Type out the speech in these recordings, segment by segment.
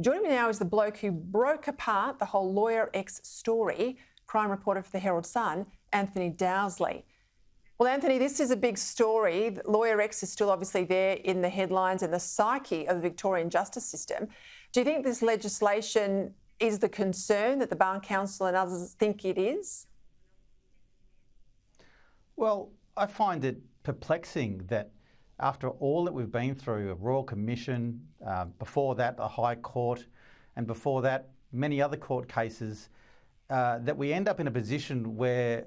Joining me now is the bloke who broke apart the whole Lawyer X story, crime reporter for the Herald Sun, Anthony Dowsley. Well, Anthony, this is a big story. Lawyer X is still obviously there in the headlines and the psyche of the Victorian justice system. Do you think this legislation is the concern that the Bar Council and others think it is? Well, I find it perplexing that after all that we've been through, a Royal Commission, before that a High Court, and before that many other court cases, that we end up in a position where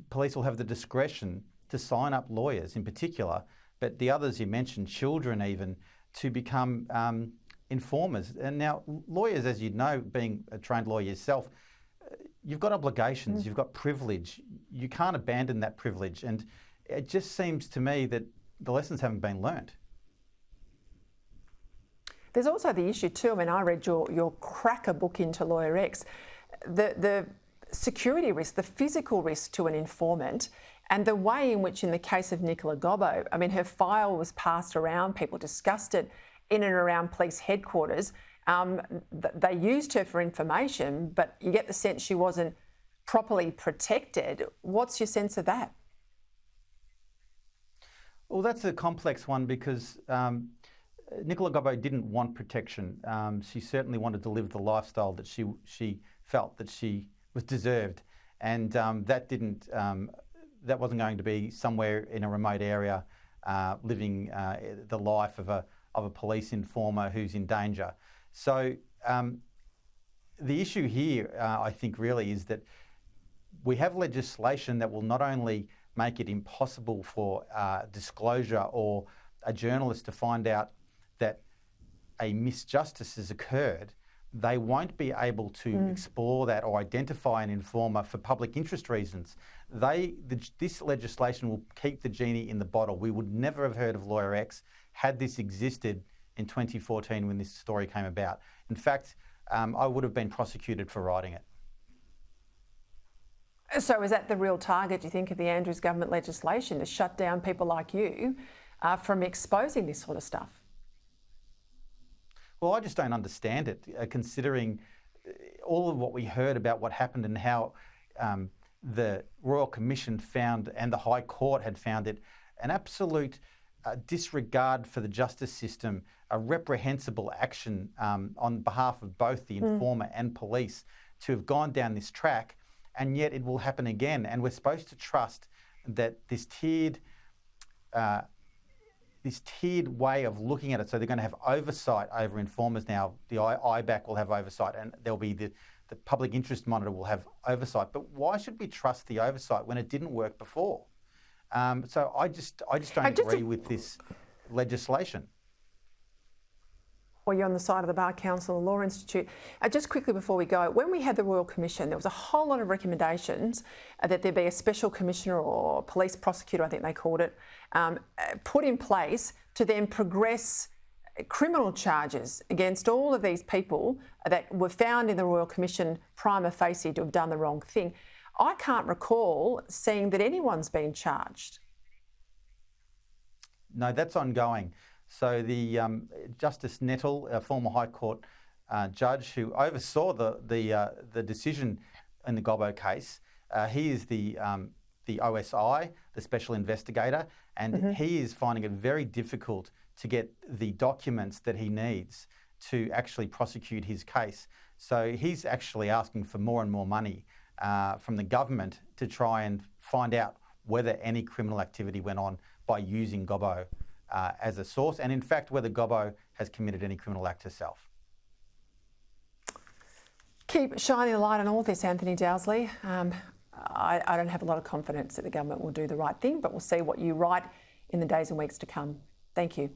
police will have the discretion to sign up lawyers in particular, but the others you mentioned, children even, to become informers. And now lawyers, as you know, being a trained lawyer yourself, you've got obligations, you've got privilege. You can't abandon that privilege. And it just seems to me that the lessons haven't been learnt. There's also the issue too, I mean, I read your cracker book into Lawyer X, the security risk, the physical risk to an informant, and the way in which in the case of Nicola Gobbo, I mean, her file was passed around, people discussed it in and around police headquarters. They used her for information, but you get the sense she wasn't properly protected. What's your sense of that? Well, that's a complex one because Nicola Gobbo didn't want protection. She certainly wanted to live the lifestyle that she felt that she was deserved, and that wasn't going to be somewhere in a remote area living the life of a police informer who's in danger. So the issue here, I think, really is that we have legislation that will not only make it impossible for disclosure or a journalist to find out that a misjustice has occurred, they won't be able to explore that or identify an informer for public interest reasons. This legislation will keep the genie in the bottle. We would never have heard of Lawyer X had this existed in 2014 when this story came about. In fact, I would have been prosecuted for writing it. So is that the real target, do you think, of the Andrews government legislation, to shut down people like you from exposing this sort of stuff? Well, I just don't understand it, considering all of what we heard about what happened and how the Royal Commission found and the High Court had found it an absolute disregard for the justice system, a reprehensible action on behalf of both the informer and police to have gone down this track, and yet it will happen again. And we're supposed to trust that this tiered way of looking at it, so they're going to have oversight over informers now. The IBAC will have oversight, and there'll be the public interest monitor will have oversight. But why should we trust the oversight when it didn't work before? So I just don't agree with this legislation. Well, you're on the side of the Bar Council and Law Institute. Just quickly before we go, when we had the Royal Commission, there was a whole lot of recommendations that there be a special commissioner or police prosecutor, I think they called it, put in place to then progress criminal charges against all of these people that were found in the Royal Commission prima facie to have done the wrong thing. I can't recall seeing that anyone's been charged. No, that's ongoing. So the Justice Nettle, a former High Court judge who oversaw the decision in the Gobbo case, he is the OSI, the Special Investigator, and he is finding it very difficult to get the documents that he needs to actually prosecute his case. So he's actually asking for more and more money from the government to try and find out whether any criminal activity went on by using Gobbo as a source, and in fact whether Gobbo has committed any criminal act herself. Keep shining a light on all this, Anthony Dowsley. I don't have a lot of confidence that the government will do the right thing, but we'll see what you write in the days and weeks to come. Thank you.